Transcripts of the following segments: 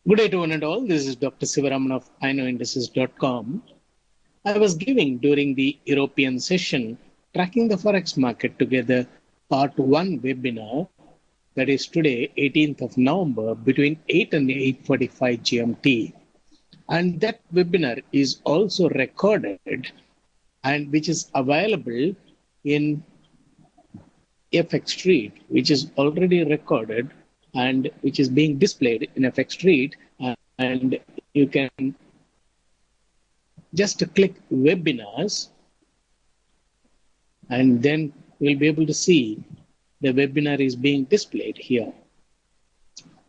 Good day to one and all. This is Dr. Sivaraman of iknowindices.com. I was giving during the European session Tracking the Forex Market Together Part 1 webinar, that is today, 18th of November, between 8 and 8:45 GMT. And that webinar is also recorded and which is available in FX Street, which is already recorded and which is being displayed in FX Street. And you can just click webinars and then you'll be able to see the webinar is being displayed here.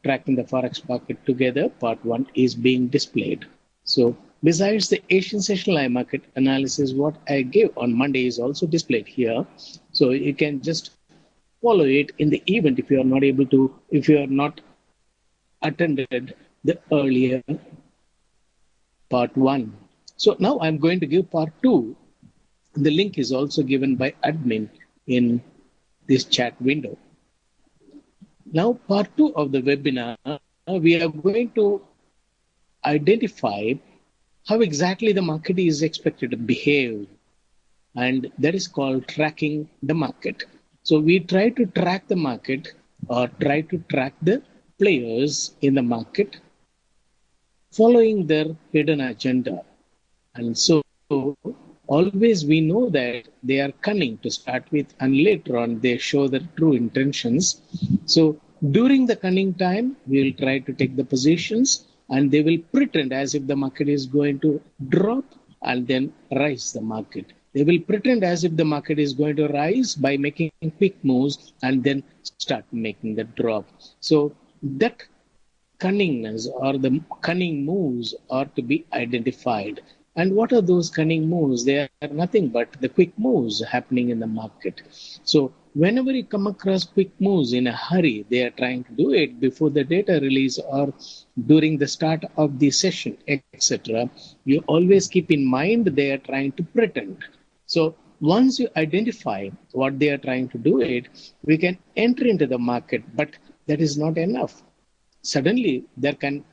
Tracking the Forex Market Together, Part 1 is being displayed. So besides the Asian session live market analysis, what I gave on Monday is also displayed here. So you can just follow it in the event if you are not attended the earlier part 1. So now I'm going to give part 2. The link is also given by admin in this chat window. Now part 2 of the webinar, we are going to identify how exactly the market is expected to behave, and that is called tracking the market. So we try to track the market or try to track the players in the market following their hidden agenda. And so always we know that they are cunning to start with, and later on they show their true intentions. So during the cunning time, we will try to take the positions and they will pretend as if the market is going to drop and then rise the market. They will pretend as if the market is going to rise by making quick moves and then start making the drop. So that cunningness or the cunning moves are to be identified. And what are those cunning moves? They are nothing but the quick moves happening in the market. So whenever you come across quick moves in a hurry, they are trying to do it before the data release or during the start of the session, etc. You always keep in mind they are trying to pretend. So once you identify what they are trying to do it, we can enter into the market, but that is not enough. Suddenly there can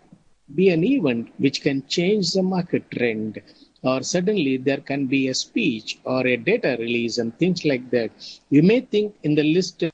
be an event which can change the market trend, or suddenly there can be a speech or a data release and things like that. You may think in the listed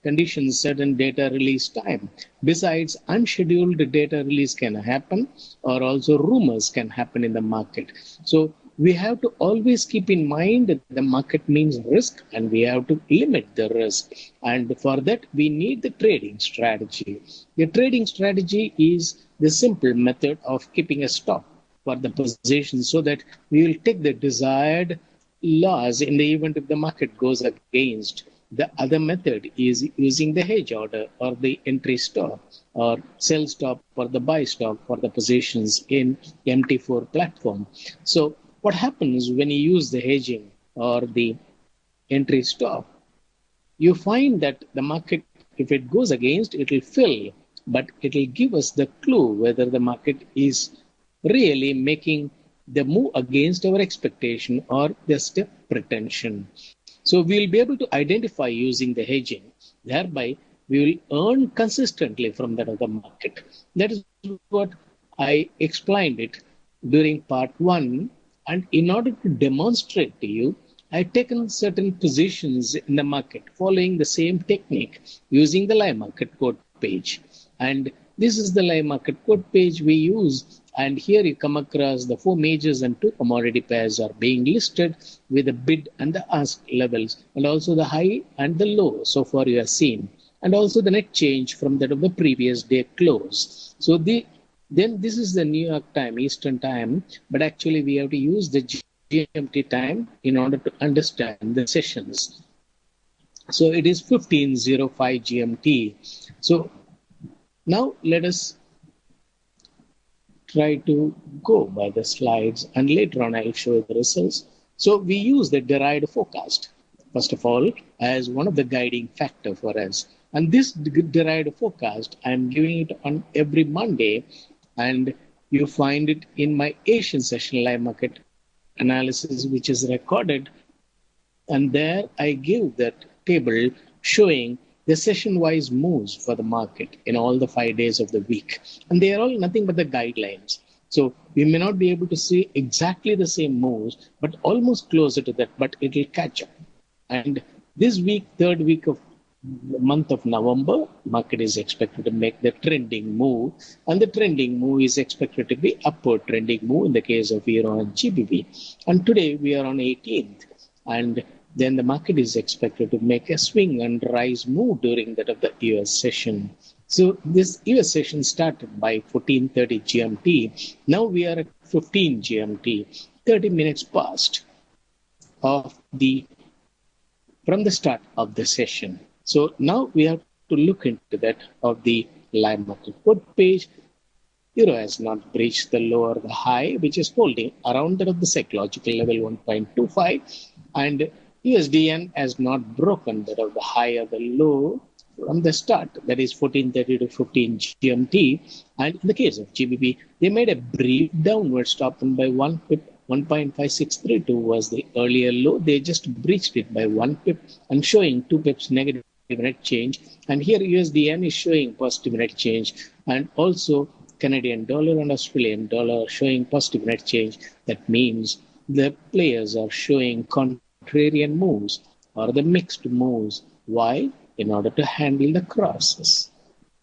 conditions certain data release time. Besides, unscheduled data release can happen, or also rumors can happen in the market. So we have to always keep in mind that the market means risk and we have to limit the risk. And for that, we need the trading strategy. The trading strategy is the simple method of keeping a stop for the position so that we will take the desired loss in the event if the market goes against. The other method is using the hedge order or the entry stop or sell stop or the buy stop for the positions in MT4 platform. So what happens when you use the hedging or the entry stop? You find that the market, if it goes against, it will fill, but it will give us the clue whether the market is really making the move against our expectation or just a pretension. So we'll be able to identify using the hedging. Thereby, we will earn consistently from that other market. That is what I explained it during part 1. And in order to demonstrate to you, I've taken certain positions in the market following the same technique using the live market quote page. And this is the live market quote page we use. And here you come across the 4 majors and 2 commodity pairs are being listed with the bid and the ask levels, and also the high and the low so far you have seen, and also the net change from that of the previous day close. So then this is the New York time, Eastern time, but actually we have to use the GMT time in order to understand the sessions. So it is 15:05 GMT. So now let us try to go by the slides, and later on I'll show you the results. So we use the derived forecast, first of all, as one of the guiding factor for us. And this derived forecast, I'm giving it on every Monday, and you find it in my Asian session live market analysis, which is recorded. And there I give that table showing the session-wise moves for the market in all the 5 days of the week. And they are all nothing but the guidelines. So we may not be able to see exactly the same moves, but almost closer to that, but it will catch up. And this week, third week of the month of November, market is expected to make the trending move, and the trending move is expected to be upward trending move in the case of Euro and GBP. And today we are on 18th, and then the market is expected to make a swing and rise move during that of the US session. So this US session started by 14:30 GMT. Now we are at 15 GMT, 30 minutes past of the from the start of the session. So now we have to look into that of the live market web page. Euro has not breached the low or the high, which is holding around that of the psychological level 1.25, and USDN has not broken that of the high or the low from the start, that is 14:30 to 15 GMT. And in the case of GBP, they made a brief downward stop by 1 pip. 1.5632 was the earlier low. They just breached it by 1 pip and showing 2 pips negative net change. And here USDN is showing positive net change, and also Canadian dollar and Australian dollar showing positive net change. That means the players are showing contrarian moves or the mixed moves. Why? In order to handle the crosses.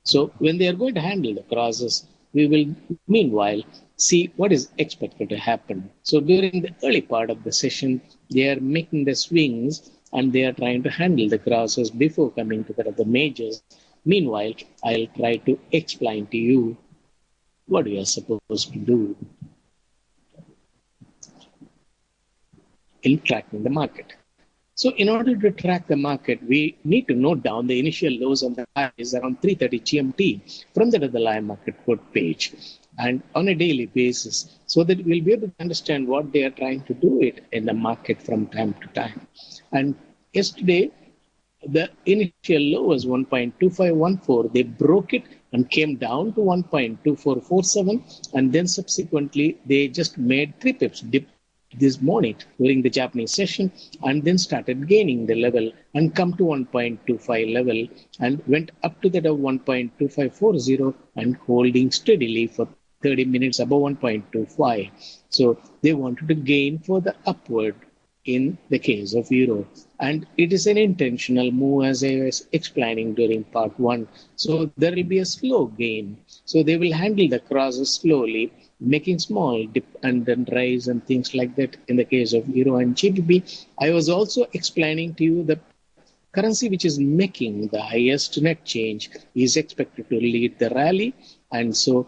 So when they are going to handle the crosses, we will meanwhile see what is expected to happen. So during the early part of the session, they are making the swings and they are trying to handle the crosses before coming to the majors. Meanwhile, I'll try to explain to you what we are supposed to do in tracking the market. So in order to track the market, we need to note down the initial lows and the highs around 3:30 GMT from the live market quote page and on a daily basis, so that we'll be able to understand what they are trying to do it in the market from time to time. And yesterday, the initial low was 1.2514. They broke it and came down to 1.2447, and then subsequently they just made 3 pips dip this morning during the Japanese session, and then started gaining the level and come to 1.25 level and went up to that of 1.2540 and holding steadily for 30 minutes above 1.25. So they wanted to gain further upward in the case of Euro. And it is an intentional move, as I was explaining during part 1. So there will be a slow gain. So they will handle the crosses slowly, making small dip and then rise and things like that in the case of Euro and GBP. I was also explaining to you the currency which is making the highest net change is expected to lead the rally. And so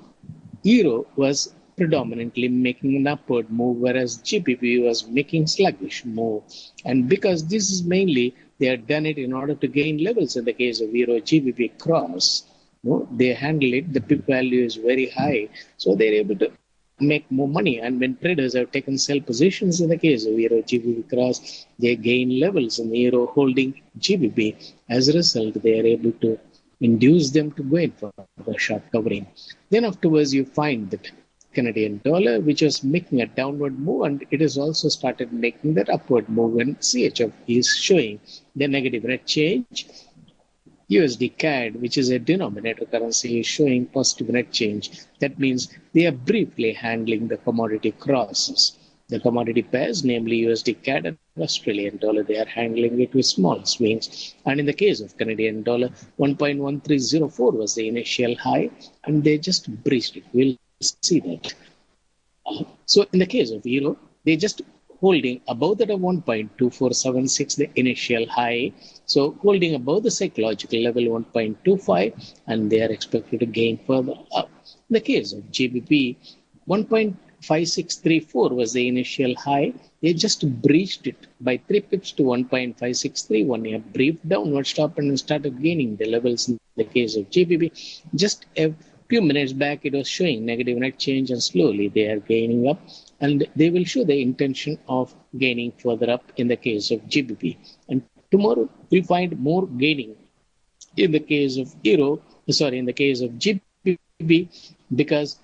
Euro was predominantly making an upward move, whereas GBP was making sluggish move. And because this is mainly, they have done it in order to gain levels in the case of Euro GBP cross. No, they handle it, the pip value is very high, so they're able to make more money. And when traders have taken sell positions in the case of Euro GBP cross, they gain levels in Euro holding GBP. As a result, they are able to induce them to go in for the short covering. Then afterwards, you find that Canadian dollar, which was making a downward move, and it has also started making that upward move when CHF is showing the negative net change. USD CAD, which is a denominator currency, is showing positive net change. That means they are briefly handling the commodity crosses. The commodity pairs, namely USD CAD and Australian dollar, they are handling it with small swings. And in the case of Canadian dollar, 1.1304 was the initial high, and they just breached it. We'll see that. So in the case of Euro, they just holding above that of 1.2476, the initial high. So holding above the psychological level 1.25, and they are expected to gain further up. In the case of GBP, 1.5634 was the initial high. They just breached it by 3 pips to 1.5631. A brief downward stop and started gaining the levels in the case of GBP. Just a few minutes back, it was showing negative net change, and slowly they are gaining up, and they will show the intention of gaining further up in the case of GBP. And tomorrow we'll find more gaining in the case of in the case of GBP, because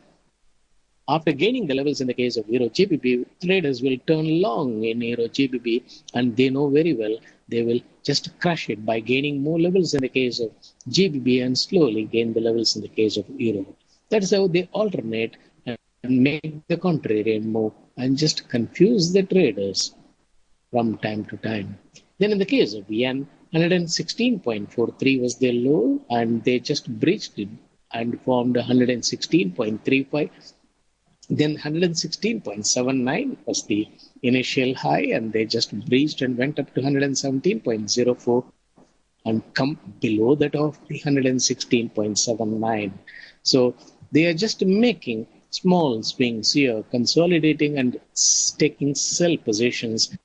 After gaining the levels in the case of Euro GBP, traders will turn long in Euro GBP, and they know very well they will just crush it by gaining more levels in the case of GBP and slowly gain the levels in the case of Euro. That's how they alternate and make the contrarian move and just confuse the traders from time to time. Then in the case of yen, 116.43 was their low, and they just breached it and formed 116.35. Then 116.79 was the initial high, and they just breached and went up to 117.04 and come below that of the 116.79. So they are just making small swings here, consolidating and taking sell positions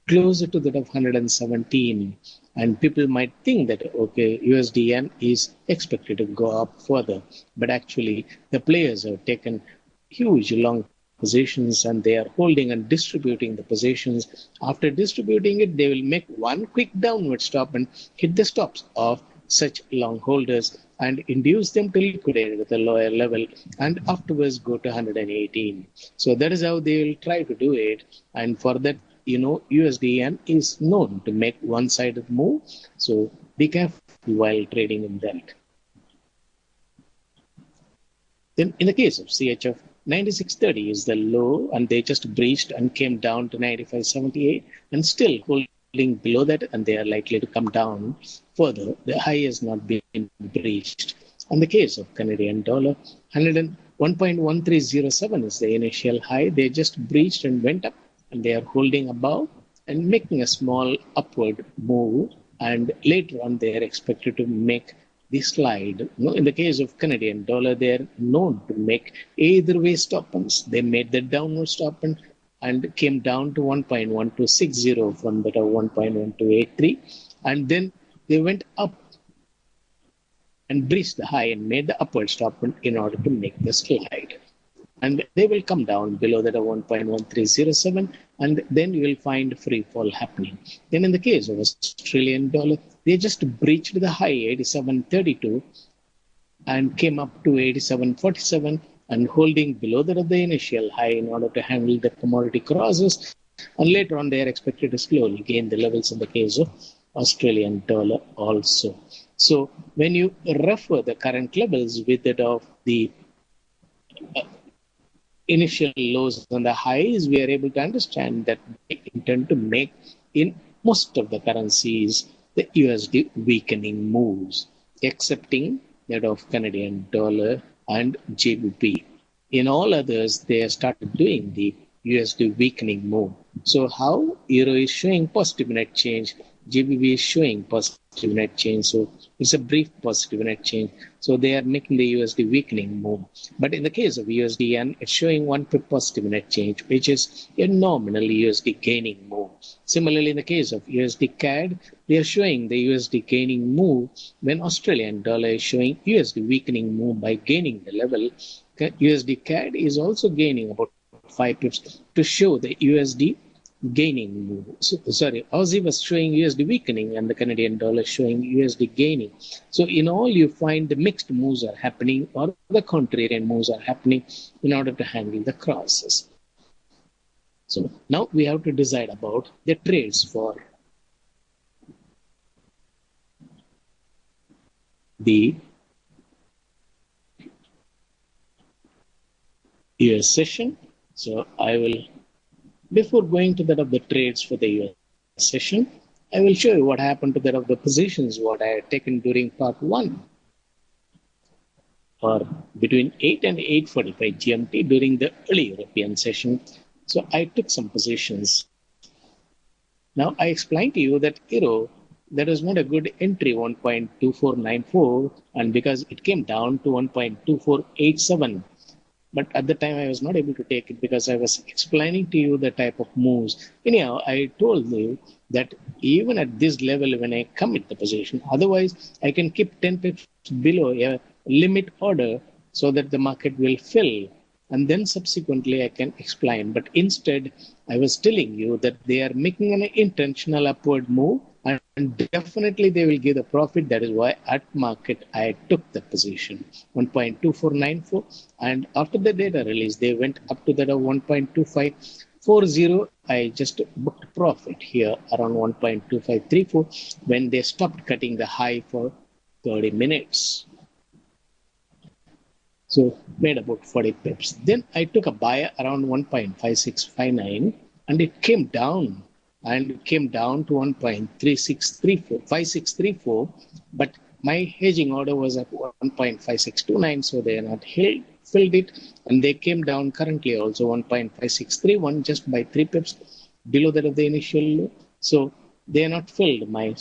closer to that of 117. And people might think that, okay, USD yen is expected to go up further. But actually, the players have taken huge long positions, and they are holding and distributing the positions. After distributing it, they will make one quick downward stop and hit the stops of such long holders and induce them to liquidate at the lower level and afterwards go to 118. So that is how they will try to do it. And for that, USD yen is known to make one-sided move. So be careful while trading in that. Then in the case of CHF, 96.30 is the low, and they just breached and came down to 95.78 and still holding below that, and they are likely to come down further. The high has not been breached. In the case of Canadian dollar, 1.1307 is the initial high. They just breached and went up, and they are holding above and making a small upward move, and later on they are expected to make the slide. In the case of Canadian dollar, they are known to make either way stop-ins. They made the downward stop-in and came down to 1.1260 from that of 1.1283, and then they went up and breached the high and made the upward stop-in in order to make the slide. And they will come down below that of 1.1307, and then you will find free fall happening. Then in the case of Australian dollar, they just breached the high 87.32 and came up to 87.47 and holding below that of the initial high in order to handle the commodity crosses. And later on, they are expected to slowly gain the levels in the case of Australian dollar also. So when you refer the current levels with that of the initial lows and the highs, we are able to understand that they intend to make in most of the currencies the USD weakening moves, excepting that of Canadian dollar and GBP. In all others, they have started doing the USD weakening move. So how Euro is showing positive net change, GBP is showing positive net change. So it's a brief positive net change. So they are making the USD weakening move. But in the case of USD yen, it's showing one positive net change, which is a nominal USD gaining move. Similarly, in the case of USD CAD, they are showing the USD gaining move when Australian dollar is showing USD weakening move by gaining the level. USD CAD is also gaining about 5 pips to show the USD gaining move. Aussie was showing USD weakening and the Canadian dollar showing USD gaining. So in all, you find the mixed moves are happening or the contrarian moves are happening in order to handle the crosses. So now we have to decide about the trades for the US session. So I will, before going to that of the trades for the US session, I will show you what happened to that of the positions, what I had taken during part 1 or between 8 and 8:45 GMT during the early European session. So I took some positions. Now I explained to you that Euro, that was not a good entry, 1.2494, and because it came down to 1.2487. But at the time, I was not able to take it because I was explaining to you the type of moves. Anyhow, I told you that even at this level, when I commit the position, otherwise I can keep 10 pips below a limit order so that the market will fill. And then subsequently I can explain. But instead, I was telling you that they are making an intentional upward move and and definitely they will give the profit. That is why at market I took the position 1.2494, and after the data release they went up to that of 1.2540. I just booked profit here around 1.2534 when they stopped cutting the high for 30 minutes. So made about 40 pips. Then I took a buy around 1.5659 and it came down to 5634, but my hedging order was at 1.5629, so they are not filled it, and they came down currently also 1.5631 just by 3 pips below that of the initial low. So they are not filled my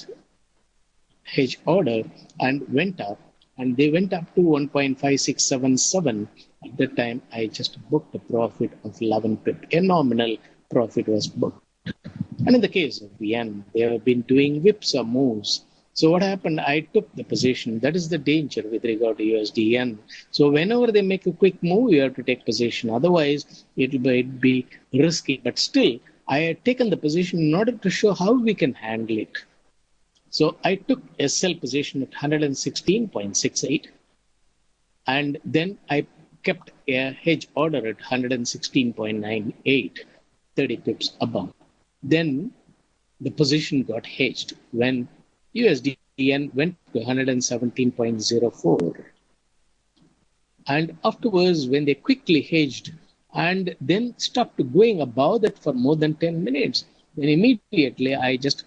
hedge order and went up, and they went up to 1.5677. At that time, I just booked a profit of 11 pip. A nominal profit was booked. And in the case of yen, they have been doing whipsaw moves. So what happened? I took the position. That is the danger with regard to USD yen. So whenever they make a quick move, you have to take position. Otherwise, it might be risky. But still, I had taken the position in order to show how we can handle it. So I took a sell position at 116.68, and then I kept a hedge order at 116.98, 30 pips above. Then the position got hedged when USD yen went to 117.04. And afterwards, when they quickly hedged and then stopped going above that for more than 10 minutes, then immediately I just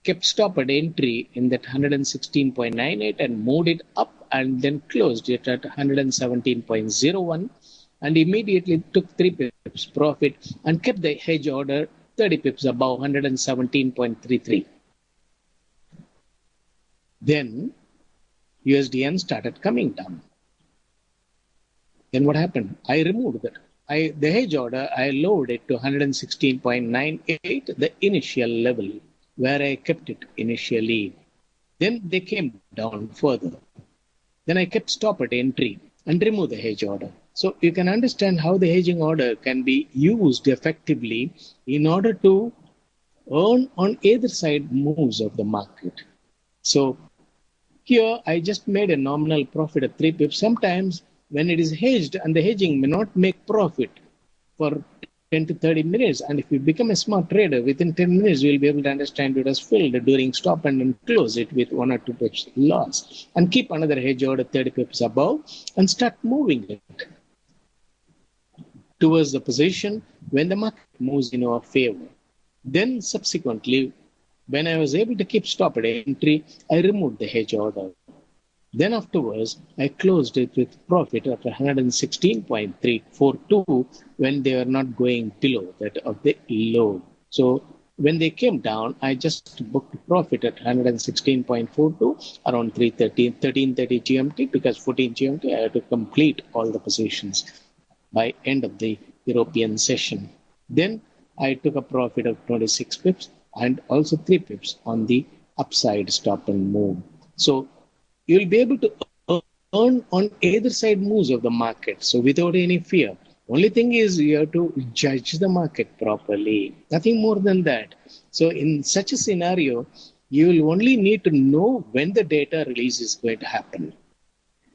kept stop at entry in that 116.98 and moved it up and then closed it at 117.01 and immediately took 3 pips profit and kept the hedge order 30 pips above 117.33. Then USDN started coming down. Then what happened? I removed that. The hedge order, I lowered it to 116.98, the initial level where I kept it initially. Then they came down further. Then I kept stop at entry and removed the hedge order. So you can understand how the hedging order can be used effectively in order to earn on either side moves of the market. So here I just made a nominal profit of 3 pips. Sometimes when it is hedged and the hedging may not make profit for 10 to 30 minutes, and if you become a smart trader, within 10 minutes you will be able to understand it as filled during stop and then close it with 1 or 2 pips loss and keep another hedge order 30 pips above and start moving it towards the position when the market moves in our favor. Then subsequently, when I was able to keep stop at entry, I removed the hedge order. Then afterwards, I closed it with profit at 116.342 when they were not going below that of the low. So when they came down, I just booked profit at 116.42 around 13:30 GMT, because 14 GMT I had to complete all the positions by end of the European session. Then I took a profit of 26 pips and also 3 pips on the upside stop and move. So you'll be able to earn on either side moves of the market. So without any fear. Only thing is you have to judge the market properly. Nothing more than that. So in such a scenario, you will only need to know when the data release is going to happen,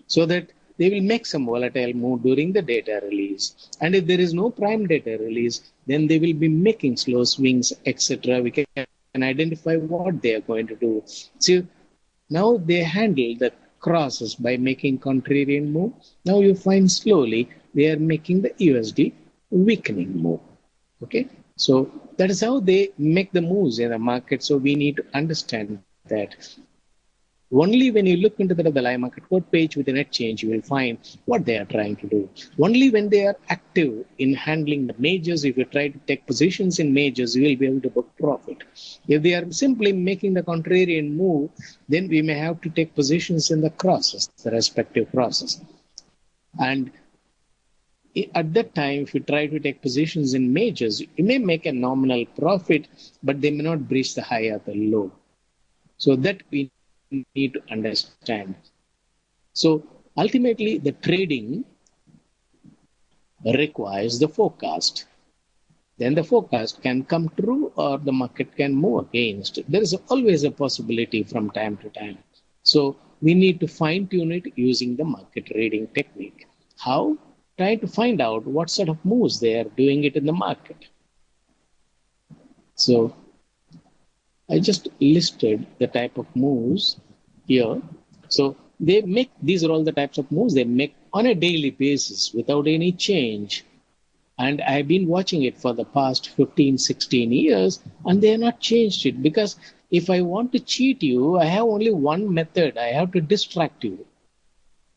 so that they will make some volatile move during the data release. And if there is no prime data release, then they will be making slow swings, etc. We can identify what they are going to do. So now they handle the crosses by making contrarian move. Now you find slowly they are making the USD weakening move. Okay, so that is how they make the moves in the market. So we need to understand that. Only when you look into the live market code page with the net change, you will find what they are trying to do. Only when they are active in handling the majors, if you try to take positions in majors, you will be able to book profit. If they are simply making the contrarian move, then we may have to take positions in the crosses, the respective crosses. And at that time, if you try to take positions in majors, you may make a nominal profit, but they may not breach the high or the low. So that we need to understand. So ultimately, the trading requires the forecast. then the forecast can come true or the market can move against. There is always a possibility from time to time. So we need to fine tune it using the market reading technique. How? Try to find out what sort of moves they are doing it in the market. So I just listed the type of moves here. So they make, these are all the types of moves they make on a daily basis without any change. And I've been watching it for the past 15, 16 years, and they have not changed it, because if I want to cheat you, I have only one method. I have to distract you.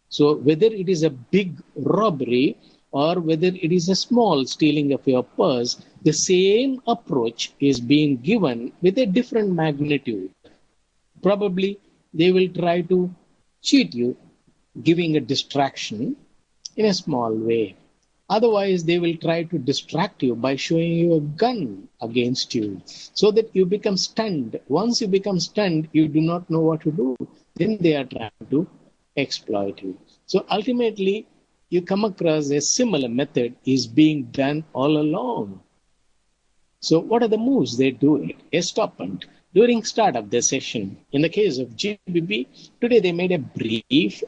So whether it is a big robbery or whether it is a small stealing of your purse, the same approach is being given with a different magnitude. Probably they will try to cheat you, giving a distraction in a small way. Otherwise, they will try to distract you by showing you a gun against you so that you become stunned. Once you become stunned, you do not know what to do. Then they are trying to exploit you. So ultimately, you come across a similar method is being done all along. So what are the moves they do it? A stop hunt. During start of the session, in the case of GBP, today they made a brief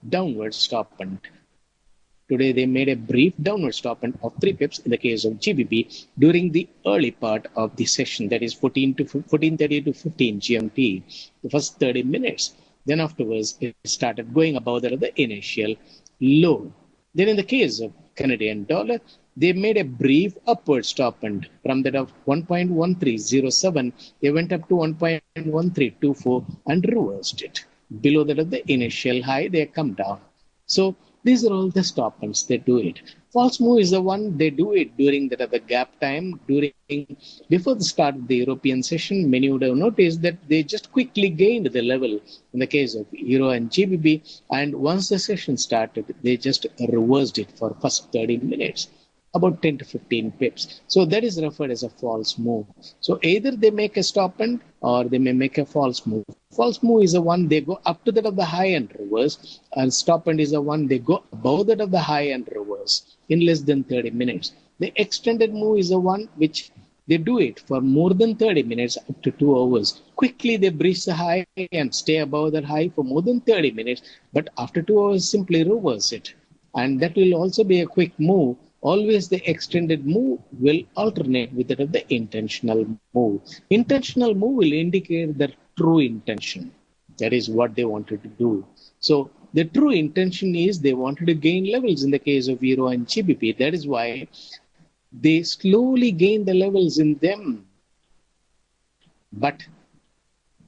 downward stop hunt. Today they made a brief downward stop hunt of 3 pips in the case of GBP during the early part of the session, that is 14:30 to 15 GMT, the first 30 minutes. Then afterwards, it started going above the initial low. Then in the case of Canadian dollar, they made a brief upward stop hunt from that of 1.1307. They went up to 1.1324 and reversed it. Below that of the initial high, they come down. So these are all the stop hunts they do it. False move is the one they do it during the gap time. Before the start of the European session, many would have noticed that they just quickly gained the level in the case of Euro and GBP. And once the session started, they just reversed it for first 30 minutes, about 10 to 15 pips. So that is referred as a false move. So either they make a stop hunt or they may make a false move. False move is the one they go up to that of the high and reverse, and stop hunt is the one they go above that of the high and reverse in less than 30 minutes. The extended move is the one which they do it for more than 30 minutes, up to 2 hours. Quickly they breach the high and stay above that high for more than 30 minutes, but after 2 hours simply reverse it. And that will also be a quick move. Always the extended move will alternate with that of the intentional move. Intentional move will indicate the true intention. That is what they wanted to do. So the true intention is they wanted to gain levels in the case of Euro and GBP. That is why they slowly gain the levels in them. But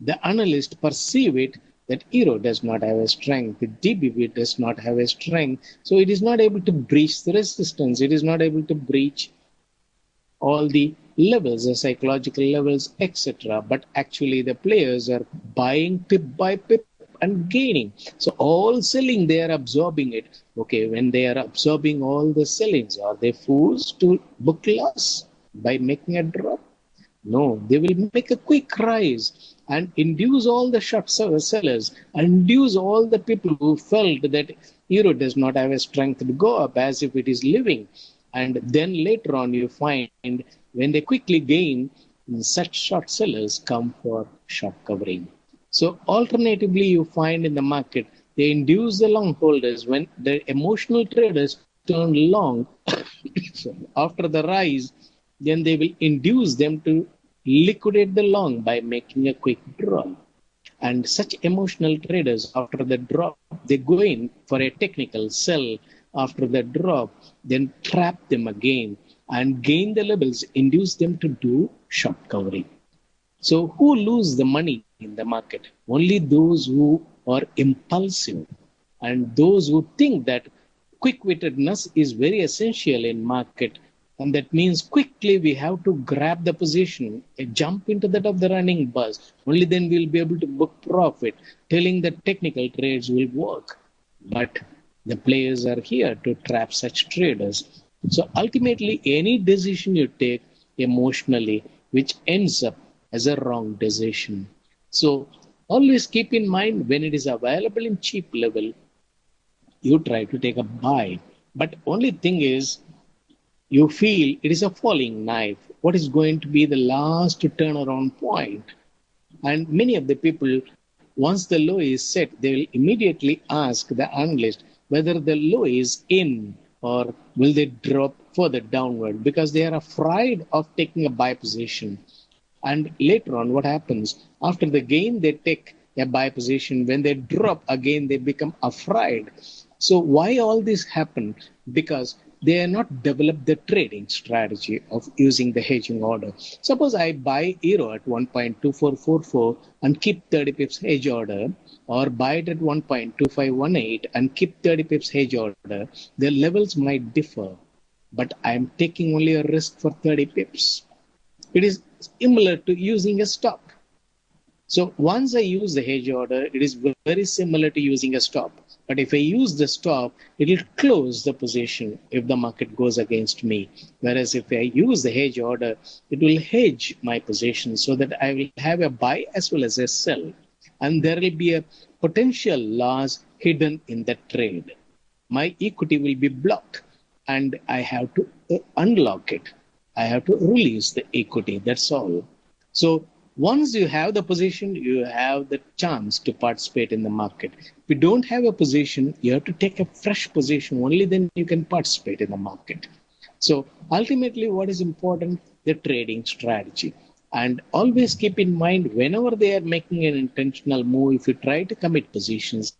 the analysts perceive it that Euro does not have a strength, the GBP does not have a strength, so it is not able to breach the resistance, it is not able to breach all the levels, the psychological levels, etc. But actually the players are buying pip by pip and gaining. So all selling, they are absorbing it. Okay, when they are absorbing all the sellings, are they fools to book loss by making a drop? No, they will make a quick rise and induce all the short sellers, induce all the people who felt that Euro does not have a strength to go up as if it is living. And then later on you find when they quickly gain, such short sellers come for short covering. So alternatively, you find in the market, they induce the long holders when the emotional traders turn long so after the rise, then they will induce them to liquidate the long by making a quick draw. And such emotional traders, after the drop, they go in for a technical sell after the drop, then trap them again and gain the levels, induce them to do short covering. So who lose the money in the market? Only those who are impulsive and those who think that quick-wittedness is very essential in market. And that means quickly we have to grab the position, jump into that of the running bus. Only then we'll be able to book profit, telling that technical trades will work. But the players are here to trap such traders. So ultimately, any decision you take emotionally, which ends up as a wrong decision. So always keep in mind when it is available in cheap level, you try to take a buy. But only thing is, You feel it is a falling knife. What is going to be the last turnaround point? And many of the people, once the low is set, they will immediately ask the analyst whether the low is in or will they drop further downward because they are afraid of taking a buy position. And later on, what happens? After the gain, they take a buy position. When they drop again, they become afraid. So why all this happen? Because they are not developed the trading strategy of using the hedging order. Suppose I buy euro at 1.2444 and keep 30 pips hedge order, or buy it at 1.2518 and keep 30 pips hedge order. The levels might differ, but I'm taking only a risk for 30 pips. It is similar to using a stop. So once I use the hedge order, it is very similar to using a stop. But if I use the stop, it will close the position if the market goes against me. Whereas if I use the hedge order, it will hedge my position so that I will have a buy as well as a sell. And there will be a potential loss hidden in the trade. My equity will be blocked and I have to unlock it. I have to release the equity. That's all. So once you have the position, you have the chance to participate in the market. If you don't have a position, you have to take a fresh position. Only then you can participate in the market. So ultimately, what is important? The trading strategy. And always keep in mind, whenever they are making an intentional move, if you try to commit positions,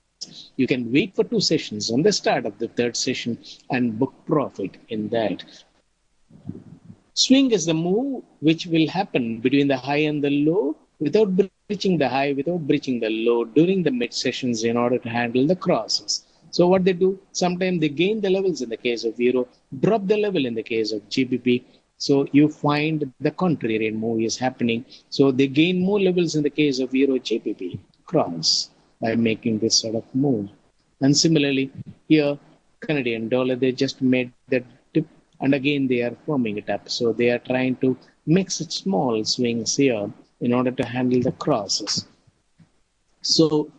you can wait for 2 sessions on the start of the third session and book profit in that. Swing is the move which will happen between the high and the low without breaching the high, without breaching the low during the mid sessions in order to handle the crosses. So what they do, sometimes they gain the levels in the case of euro, drop the level in the case of GBP. So you find the contrarian move is happening. So they gain more levels in the case of euro GBP cross by making this sort of move. And similarly, here, Canadian dollar, they just made that dip and again they are firming it up. So they are trying to mix small swings here in order to handle the crosses. So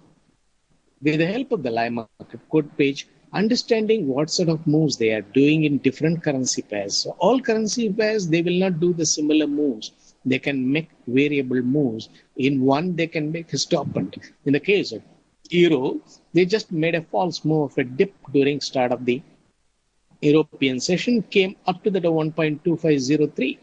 with the help of the live market code page, understanding what sort of moves they are doing in different currency pairs. So all currency pairs, they will not do the similar moves. They can make variable moves. In one, they can make a stop and in the case of euro, they just made a false move of a dip during start of the European session, came up to the 1.2503.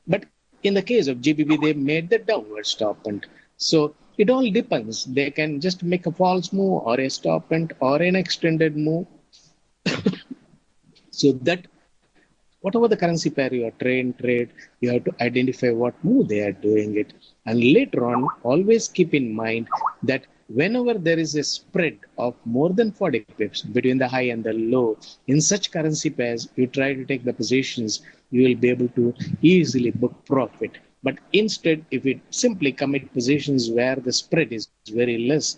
But in the case of GBP, they made the downward stop and so it all depends. They can just make a false move or a stop and or an extended move. So that whatever the currency pair you are trade, you have to identify what move they are doing it. And later on, always keep in mind that whenever there is a spread of more than 40 pips between the high and the low, in such currency pairs, you try to take the positions, you will be able to easily book profit. But instead, if you simply commit positions where the spread is very less,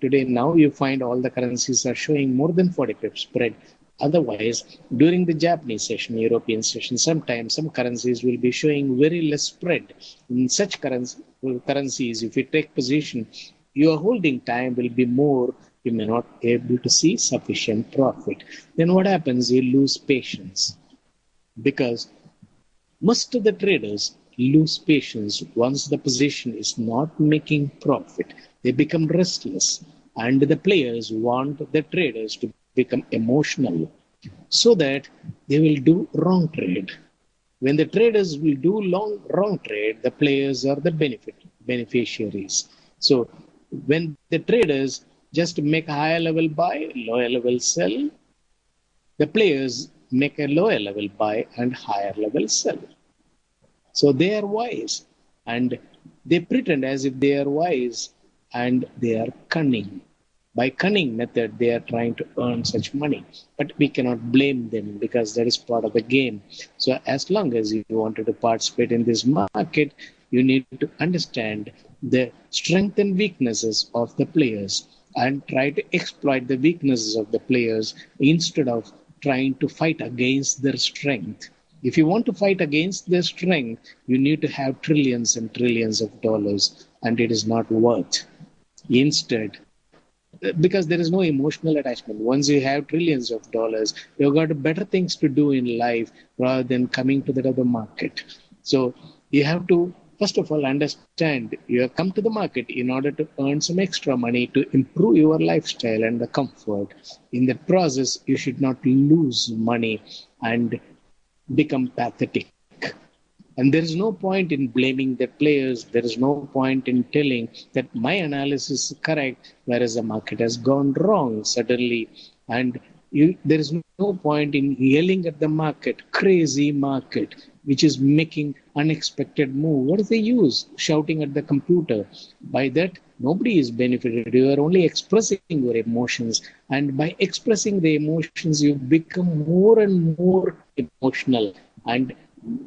today now you find all the currencies are showing more than 40 pips spread. Otherwise, during the Japanese session, European session, sometimes some currencies will be showing very less spread. In such currencies, if you take position, your holding time will be more. You may not be able to see sufficient profit. Then what happens? You lose patience because most of the traders lose patience once the position is not making profit. They become restless, and the players want the traders to become emotional so that they will do wrong trade. When the traders will do wrong trade, the players are the beneficiaries. So when the traders just make a higher level buy, lower level sell, the players make a lower level buy and higher level sell. So they are wise and they pretend as if they are wise and they are cunning. By cunning method, they are trying to earn such money. But we cannot blame them because that is part of the game. So as long as you wanted to participate in this market, you need to understand the strengths and weaknesses of the players and try to exploit the weaknesses of the players instead of trying to fight against their strength. If you want to fight against their strength, you need to have trillions and trillions of dollars, and it is not worth. Instead, because there is no emotional attachment. Once you have trillions of dollars, you've got better things to do in life rather than coming to the other market. So you have to, first of all, understand you have come to the market in order to earn some extra money to improve your lifestyle and the comfort. In the process, you should not lose money and become pathetic. And there is no point in blaming the players. There is no point in telling that my analysis is correct, whereas the market has gone wrong suddenly. And there is no point in yelling at the market, crazy market, which is making unexpected move. What is the use shouting at the computer? By that, nobody is benefited. You are only expressing your emotions. And by expressing the emotions, you become more and more emotional and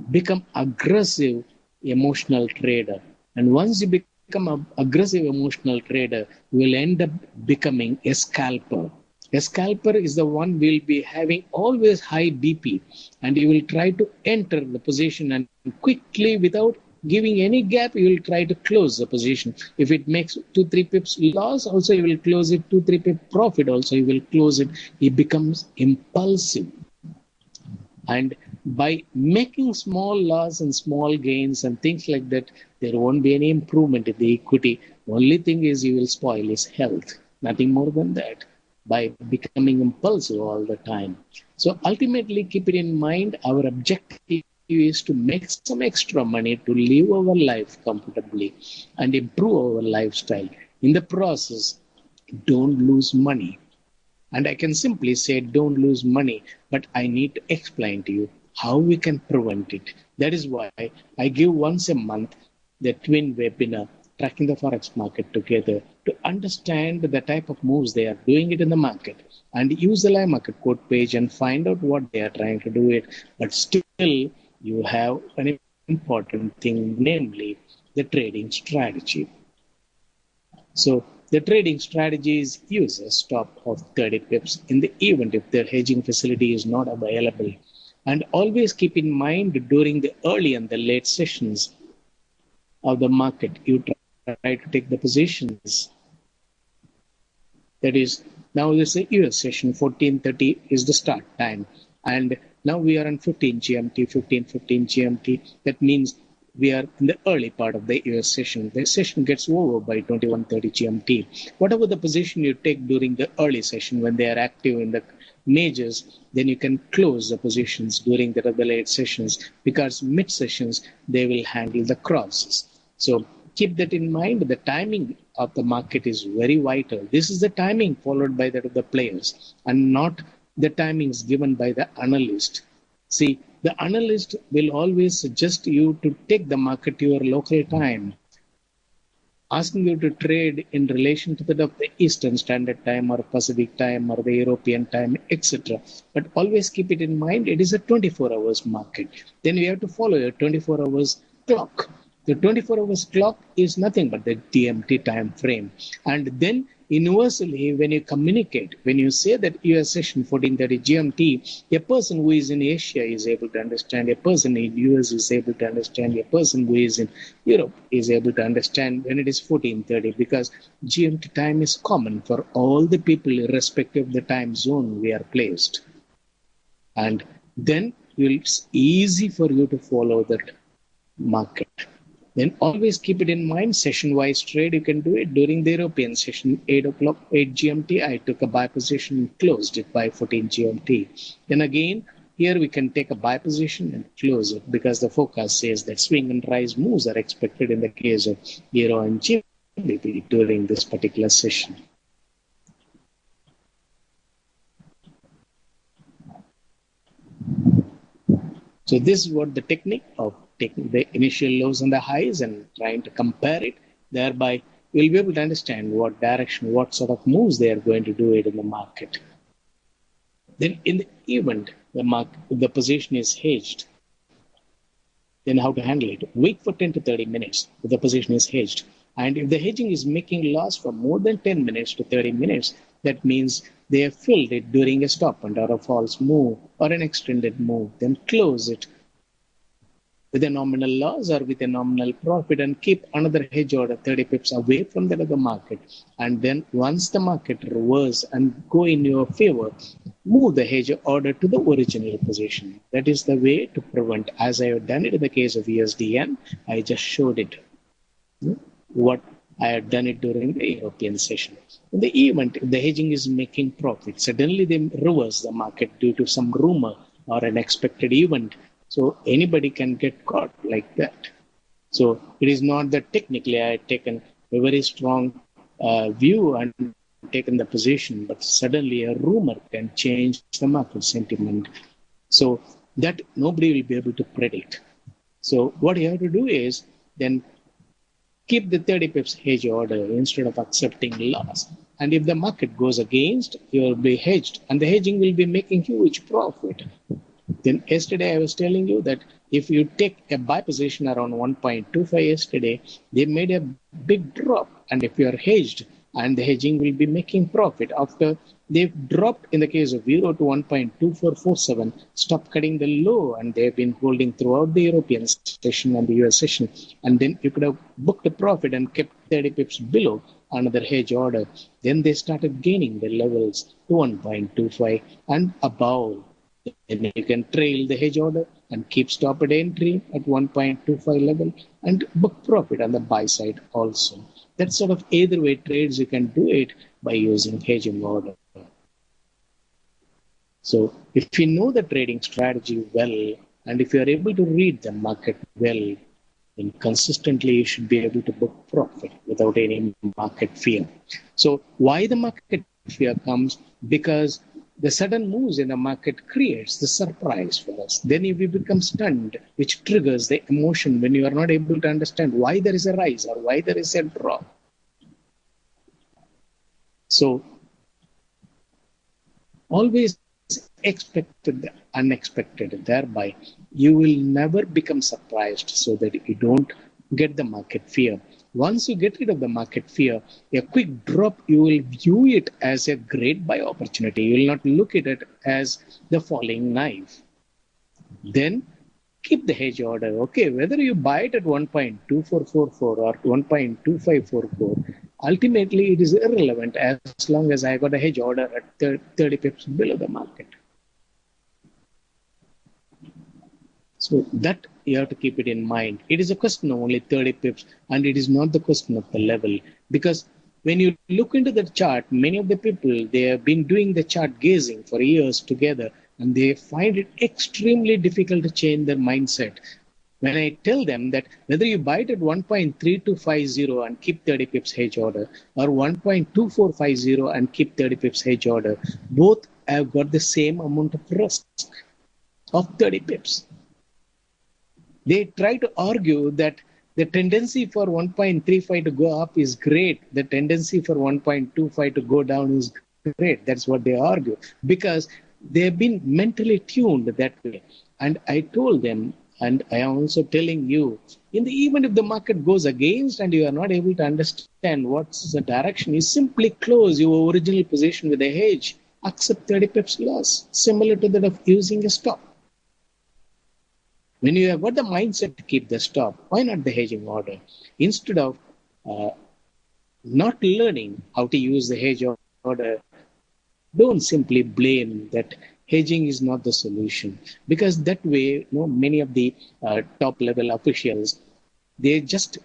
become aggressive emotional trader. And once you become an aggressive emotional trader, you will end up becoming a scalper. A scalper is the one will be having always high BP, and you will try to enter the position and quickly, without giving any gap, you will try to close the position. If it makes 2-3 pips loss, also you will close it. 2-3 pip profit, also you will close it. It becomes impulsive. And by making small loss and small gains and things like that, there won't be any improvement in the equity. Only thing is you will spoil his health. Nothing more than that. By becoming impulsive all the time. So ultimately, keep it in mind, our objective is to make some extra money to live our life comfortably and improve our lifestyle. In the process, don't lose money. And I can simply say, don't lose money, but I need to explain to you how we can prevent it. That is why I give once a month the twin webinar, tracking the forex market together, to understand the type of moves they are doing it in the market, and use the live market code page and find out what they are trying to do it. But still, you have an important thing, namely the trading strategy. So the trading strategy is use a stop of 30 pips in the event if the hedging facility is not available. And always keep in mind during the early and the late sessions of the market, you try to take the positions. That is, now there's a US session, 14:30 is the start time. And now we are on 15 GMT, 15:15 GMT. That means we are in the early part of the US session. The session gets over by 21:30 GMT. Whatever the position you take during the early session when they are active in the majors, then you can close the positions during the late sessions, because mid sessions they will handle the crosses. So keep that in mind. The timing of the market is very vital. This is the timing followed by that of the players, and not the timings given by the analyst. See, the analyst will always suggest you to take the market to your local time, asking you to trade in relation to the Eastern Standard Time or Pacific Time or the European Time, etc. But always keep it in mind, it is a 24 hours market. Then you have to follow your 24 hours clock. The 24 hours clock is nothing but the DMT time frame. And then universally, when you communicate, when you say that US session 14:30 GMT, a person who is in Asia is able to understand, a person in US is able to understand, a person who is in Europe is able to understand when it is 14:30, because GMT time is common for all the people irrespective of the time zone we are placed. And then it's easy for you to follow that market. Then always keep it in mind, session-wise trade, you can do it. During the European session, 8 o'clock, 8 GMT, I took a buy position and closed it by 14 GMT. Then again, here we can take a buy position and close it, because the forecast says that swing and rise moves are expected in the case of Euro and GBP during this particular session. So this is what the technique of taking the initial lows and the highs and trying to compare it. Thereby, we'll be able to understand what direction, what sort of moves they are going to do it in the market. Then in the event the position is hedged, then how to handle it? Wait for 10 to 30 minutes if the position is hedged. And if the hedging is making loss for more than 10 minutes to 30 minutes, that means they have filled it during a stop and or a false move or an extended move, then close it with a nominal loss or with a nominal profit and keep another hedge order 30 pips away from the other market. And then once the market reverse and go in your favor, move the hedge order to the original position. That is the way to prevent, as I have done it in the case of USDN. I just showed it what I had done it during the European session. In the event, if the hedging is making profit, suddenly they reverse the market due to some rumor or an expected event. So anybody can get caught like that. So it is not that technically I had taken a very strong view and taken the position, but suddenly a rumor can change the market sentiment. So that nobody will be able to predict. So what you have to do is then keep the 30 pips hedge order instead of accepting loss. And if the market goes against, you will be hedged and the hedging will be making huge profit. Then yesterday I was telling you that if you take a buy position around 1.25 yesterday, they made a big drop. And if you are hedged, and the hedging will be making profit after they've dropped in the case of euro to 1.2447, stop cutting the low, and they've been holding throughout the European session and the US session. And then you could have booked a profit and kept 30 pips below another hedge order. Then they started gaining the levels to 1.25 and above. And you can trail the hedge order and keep stop at entry at 1.25 level and book profit on the buy side also. That sort of either way trades, you can do it by using hedging order. So if you know the trading strategy well, and if you are able to read the market well, then consistently you should be able to book profit without any market fear. So why the market fear comes? Because the sudden moves in the market creates the surprise for us. Then we become stunned, which triggers the emotion when you are not able to understand why there is a rise or why there is a drop. So always expect the unexpected. Thereby, you will never become surprised so that you don't get the market fear. Once you get rid of the market fear, a quick drop, you will view it as a great buy opportunity. You will not look at it as the falling knife. Then keep the hedge order. Okay, whether you buy it at 1.2444 or 1.2544, ultimately it is irrelevant as long as I got a hedge order at 30 pips below the market. So that you have to keep it in mind. It is a question of only 30 pips, and it is not the question of the level. Because when you look into the chart, many of the people, they have been doing the chart gazing for years together, and they find it extremely difficult to change their mindset. When I tell them that whether you buy it at 1.3250 and keep 30 pips hedge order, or 1.2450 and keep 30 pips hedge order, both have got the same amount of risk of 30 pips. They try to argue that the tendency for 1.35 to go up is great. The tendency for 1.25 to go down is great. That's what they argue because they've been mentally tuned that way. And I told them, and I am also telling you, even if the market goes against and you are not able to understand what's the direction, you simply close your original position with a hedge, accept 30 pips loss, similar to that of using a stop. When you have got the mindset to keep the stop, why not the hedging order? Instead of not learning how to use the hedge order, don't simply blame that hedging is not the solution. Because that way, many of the top level officials, they just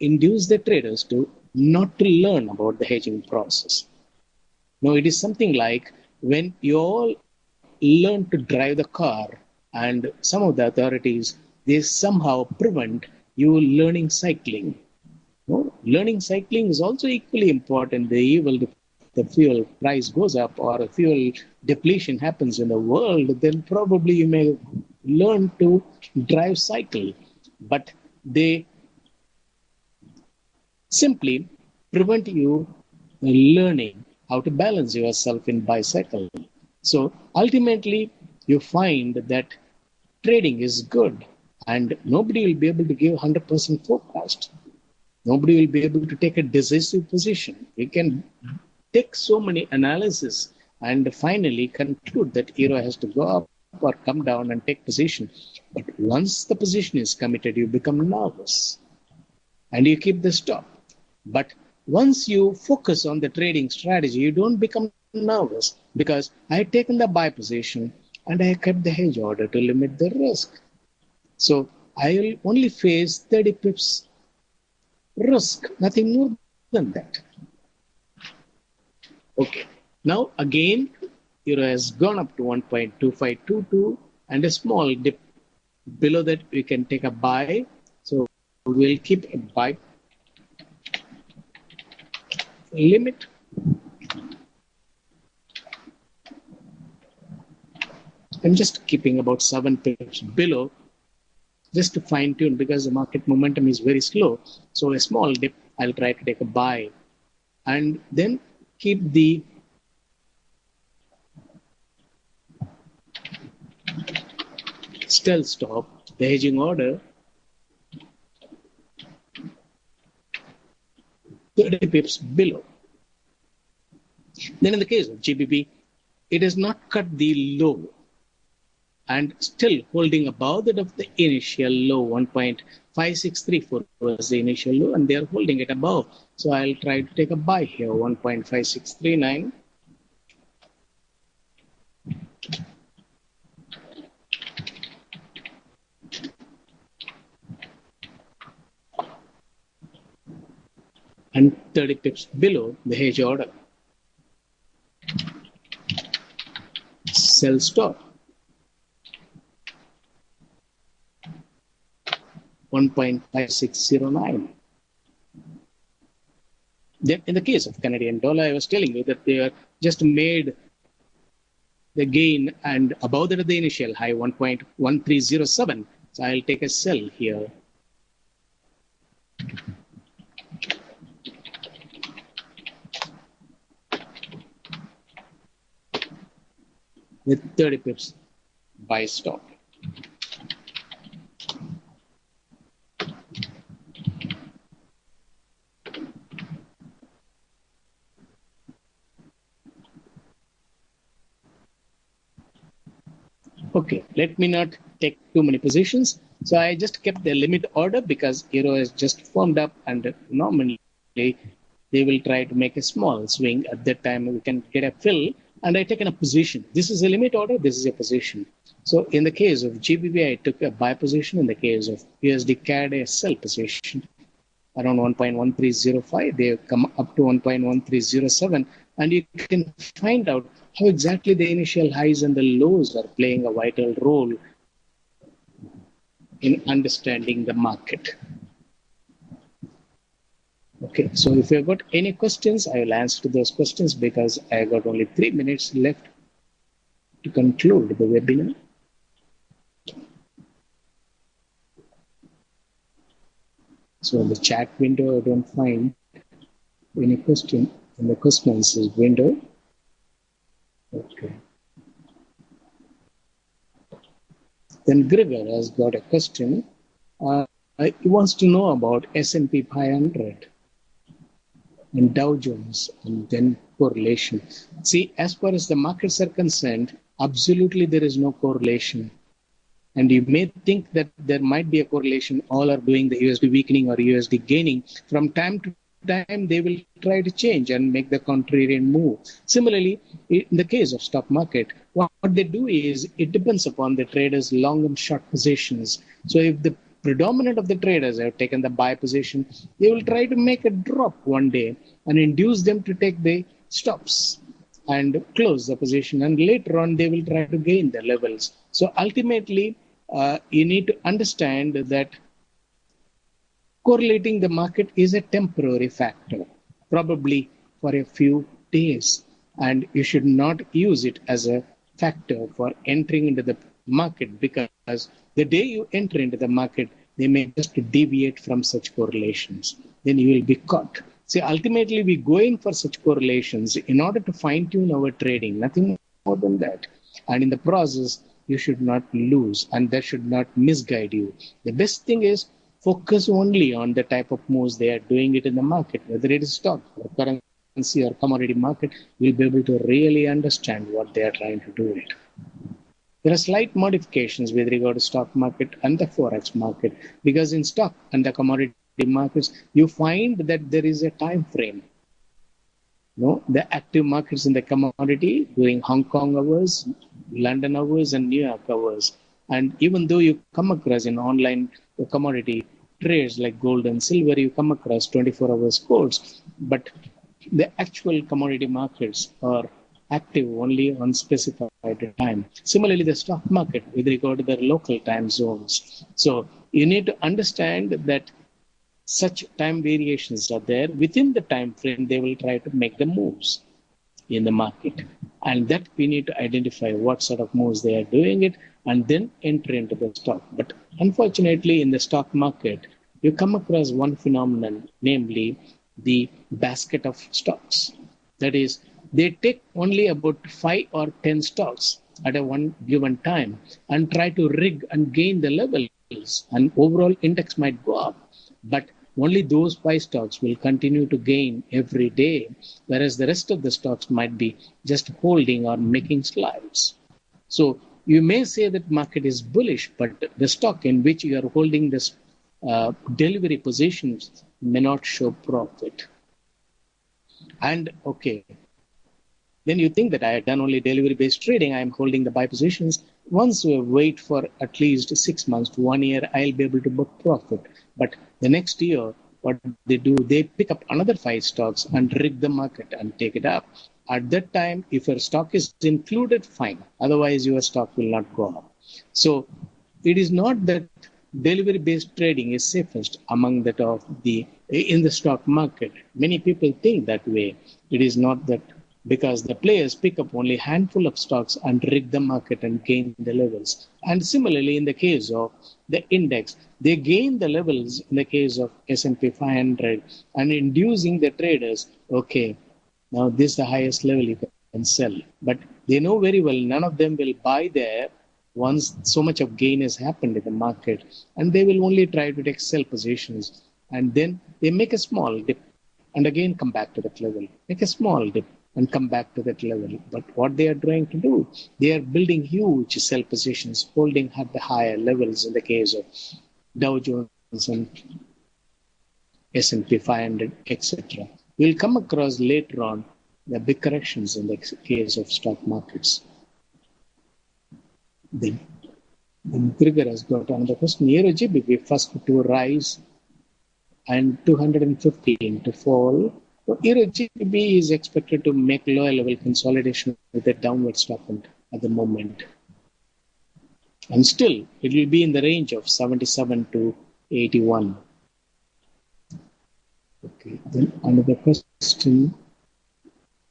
induce the traders to not to learn about the hedging process. No, it is something like when you all learn to drive the car, and some of the authorities, they somehow prevent you learning cycling. Learning cycling is also equally important. The fuel price goes up or fuel depletion happens in the world, then probably you may learn to drive cycle. But they simply prevent you learning how to balance yourself in bicycle. So ultimately, you find that trading is good and nobody will be able to give 100% forecast. Nobody will be able to take a decisive position. We can take so many analysis and finally conclude that euro has to go up or come down and take position. But once the position is committed, you become nervous and you keep the stop. But once you focus on the trading strategy, you don't become nervous because I had taken the buy position and I kept the hedge order to limit the risk. So I will only face 30 pips risk, nothing more than that. Okay, now again, euro has gone up to 1.2522 and a small dip below that we can take a buy. So we'll keep a buy limit. I'm just keeping about 7 pips below just to fine tune because the market momentum is very slow. So a small dip, I'll try to take a buy and then keep the stealth stop, the hedging order, 30 pips below. Then in the case of GBP, it has not cut the low and still holding above that of the initial low. 1.5634 was the initial low and they are holding it above. So I'll try to take a buy here, 1.5639. And 30 pips below the hedge order. Sell stop. 1.5609. Then in the case of Canadian dollar, I was telling you that they are just made the gain and above that of the initial high, 1.1307. So I'll take a sell here. With 30 pips buy stop. Okay, let me not take too many positions. So I just kept the limit order because euro has just formed up and normally they will try to make a small swing. At that time, we can get a fill and I taken a position. This is a limit order, this is a position. So in the case of GBP, I took a buy position. In the case of USD CAD, a sell position. Around 1.1305, they come up to 1.1307, and you can find out how exactly the initial highs and the lows are playing a vital role in understanding the market. Okay, so if you've got any questions, I will answer to those questions because I got only 3 minutes left to conclude the webinar. So in the chat window, I don't find any question in the questions window. Okay. Then Gregor has got a question. He wants to know about S&P 500 and Dow Jones and then correlation. See, as far as the markets are concerned, absolutely there is no correlation. And you may think that there might be a correlation, all are doing the USD weakening or USD gaining. From time to time, they will try to change and make the contrarian move. Similarly, in the case of stock market, what they do is it depends upon the traders' long and short positions. So if the predominant of the traders have taken the buy position, they will try to make a drop one day and induce them to take the stops and close the position. And later on, they will try to gain the levels. So ultimately, you need to understand that correlating the market is a temporary factor, probably for a few days, and you should not use it as a factor for entering into the market because the day you enter into the market, they may just deviate from such correlations. Then you will be caught. See, ultimately, we go in for such correlations in order to fine-tune our trading, nothing more than that. And in the process, you should not lose and that should not misguide you. The best thing is focus only on the type of moves they are doing it in the market, whether it is stock or currency or commodity market, you'll be able to really understand what they are trying to do it. There are slight modifications with regard to stock market and the forex market, because in stock and the commodity markets, you find that there is a time frame. The active markets in the commodity during Hong Kong hours, London hours, and New York hours. And even though you come across in online commodity trades like gold and silver, you come across 24 hours codes, but the actual commodity markets are active only on specified time. Similarly, the stock market with regard to the local time zones. So you need to understand that such time variations are there. Within the time frame, they will try to make the moves in the market. And that we need to identify what sort of moves they are doing it and then enter into the stock. But unfortunately, in the stock market, you come across one phenomenon, namely the basket of stocks. That is, they take only about 5 or 10 stocks at a one given time and try to rig and gain the levels, and overall index might go up, but only those 5 stocks will continue to gain every day, whereas the rest of the stocks might be just holding or making slides. So you may say that market is bullish, but the stock in which you are holding this delivery positions may not show profit. And okay, then you think that I have done only delivery-based trading, I am holding the buy positions. Once you wait for at least 6 months to 1 year, I'll be able to book profit. But the next year, what they do, they pick up another 5 stocks and rig the market and take it up. At that time, if your stock is included, fine. Otherwise, your stock will not go up. So it is not that delivery-based trading is safest among that of in the stock market. Many people think that way. It is not that, because the players pick up only a handful of stocks and rig the market and gain the levels. And similarly, in the case of the index, they gain the levels in the case of S&P 500 and inducing the traders, okay, now this is the highest level you can sell. But they know very well none of them will buy there once so much of gain has happened in the market, and they will only try to take sell positions, and then they make a small dip and again come back to that level, make a small dip and come back to that level. But what they are trying to do, they are building huge sell positions, holding at the higher levels in the case of Dow Jones and S&P 500, etc. We'll come across later on the big corrections in the case of stock markets. Then Grigor has got another question. EUR/GBP first to rise and 215 to fall. So EUR/GBP is expected to make lower level consolidation with a downward stop at the moment. And still, it will be in the range of 77 to 81. Okay, then another question.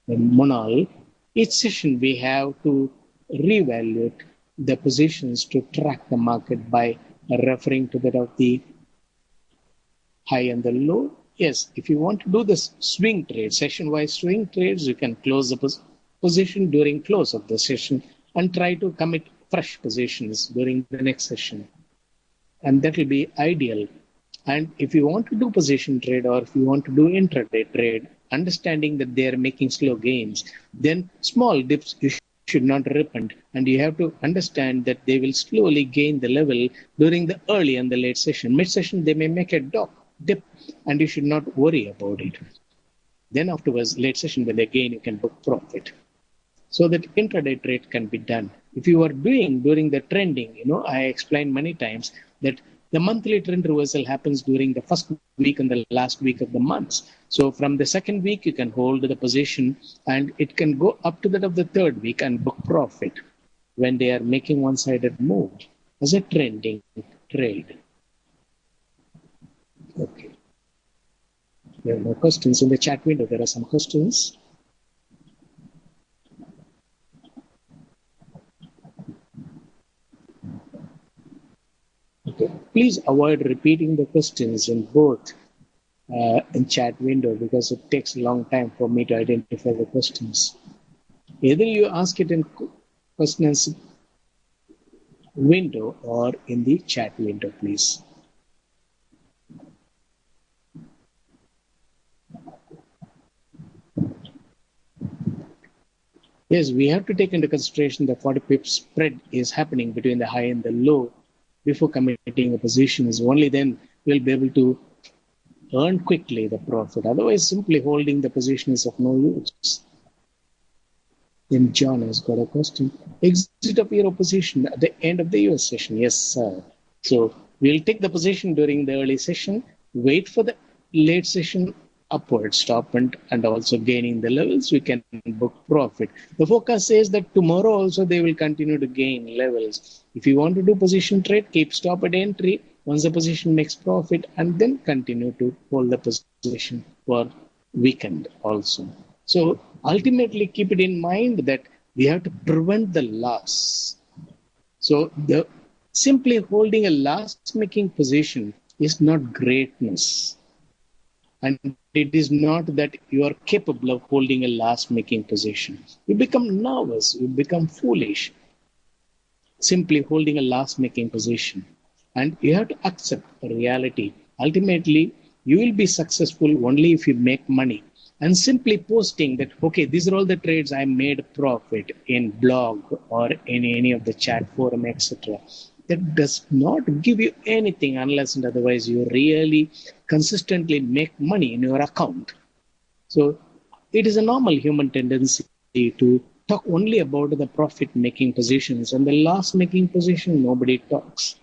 Monal, each session we have to reevaluate the positions to track the market by referring to that of the high and the low. Yes, if you want to do this swing trade, session-wise swing trades, you can close the position during close of the session and try to commit fresh positions during the next session. And that will be ideal. And if you want to do position trade, or if you want to do intraday trade, understanding that they are making slow gains, then small dips you should not repent, and you have to understand that they will slowly gain the level during the early and the late session. Mid-session, they may make a dip, and you should not worry about it. Then afterwards, late session, when they gain, you can book profit. So that intraday trade can be done. If you are doing during the trending, I explained many times that the monthly trend reversal happens during the first week and the last week of the months. So from the second week, you can hold the position, and it can go up to that of the third week and book profit when they are making one-sided move as a trending trade. Okay. There are no questions in the chat window. There are some questions. Okay. Please avoid repeating the questions in both in chat window, because it takes a long time for me to identify the questions. Either you ask it in questions window or in the chat window, please. Yes, we have to take into consideration the 40 pip spread is happening between the high and the low before committing a position. Is only then we'll be able to earn quickly the profit. Otherwise, simply holding the position is of no use. Then John has got a question. Exit of your position at the end of the US session. Yes, sir. So we'll take the position during the early session, wait for the late session upward stop and also gaining the levels, we can book profit. The forecast says that tomorrow also they will continue to gain levels. If you want to do position trade, keep stop at entry once the position makes profit and then continue to hold the position for weekend also. So ultimately keep it in mind that we have to prevent the loss. So the simply holding a loss making position is not greatness. And it is not that you are capable of holding a loss making position. You become nervous, you become foolish, simply holding a loss making position. And you have to accept the reality. Ultimately, you will be successful only if you make money. And simply posting that, okay, these are all the trades I made profit in blog or in any of the chat forum, etc. That does not give you anything unless and otherwise you really consistently make money in your account. So it is a normal human tendency to talk only about the profit making positions, and the loss making position nobody talks.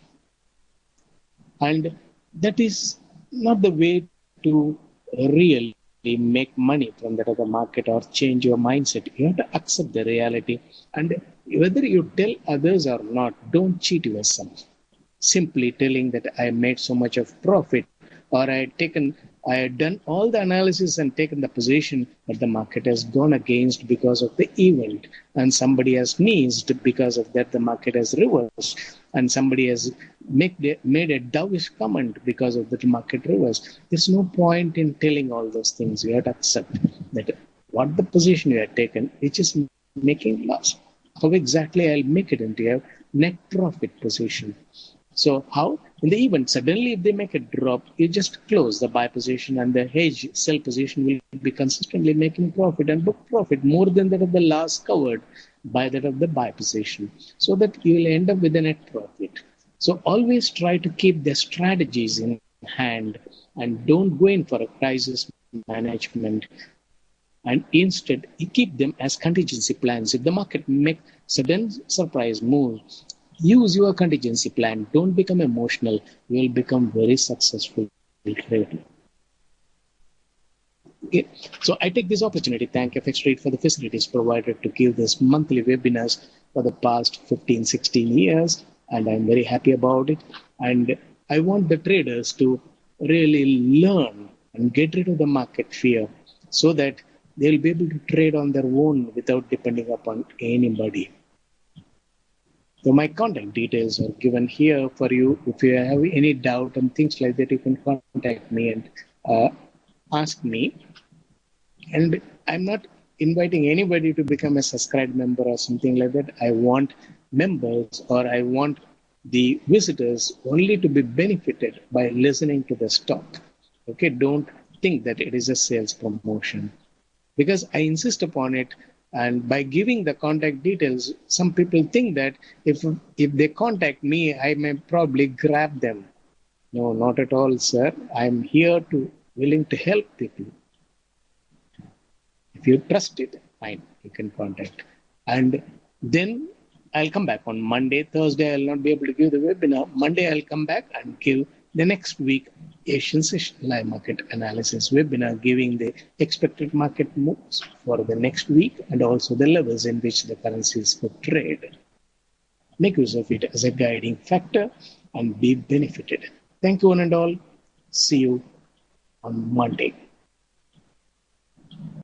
And that is not the way to really make money from that other market or change your mindset. You have to accept the reality. And whether you tell others or not, don't cheat yourself. Simply telling that I made so much of profit or I had done all the analysis and taken the position, but the market has gone against because of the event, and somebody has sneezed because of that. The market has reversed, and somebody has made a dovish comment because of that market reverse. There's no point in telling all those things. You have to accept that what the position you have taken, which is making loss. How exactly I'll make it into a net profit position? So how? In the event, suddenly if they make a drop, you just close the buy position and the hedge sell position will be consistently making profit and book profit more than that of the loss covered by that of the buy position. So that you will end up with a net profit. So always try to keep the strategies in hand and don't go in for a crisis management. And instead, you keep them as contingency plans. If the market makes sudden surprise moves, use your contingency plan. Don't become emotional. You will become very successful trader. Okay. So I take this opportunity to thank FX Trade for the facilities provided to give this monthly webinars for the past 15, 16 years. And I'm very happy about it. And I want the traders to really learn and get rid of the market fear so that they'll be able to trade on their own without depending upon anybody. So my contact details are given here for you. If you have any doubt and things like that, you can contact me and ask me. And I'm not inviting anybody to become a subscribed member or something like that. I want members or I want the visitors only to be benefited by listening to the talk. Okay, don't think that it is a sales promotion, because I insist upon it. And by giving the contact details, some people think that if they contact me, I may probably grab them. No, not at all, sir. I'm here to willing to help people. If you trust it, fine, you can contact. And then I'll come back on Monday. Thursday, I'll not be able to give the webinar. Monday, I'll come back and give the next week Asian session live market analysis webinar, giving the expected market moves for the next week and also the levels in which the currencies could trade. Make use of it as a guiding factor and be benefited. Thank you one and all. See you on Monday.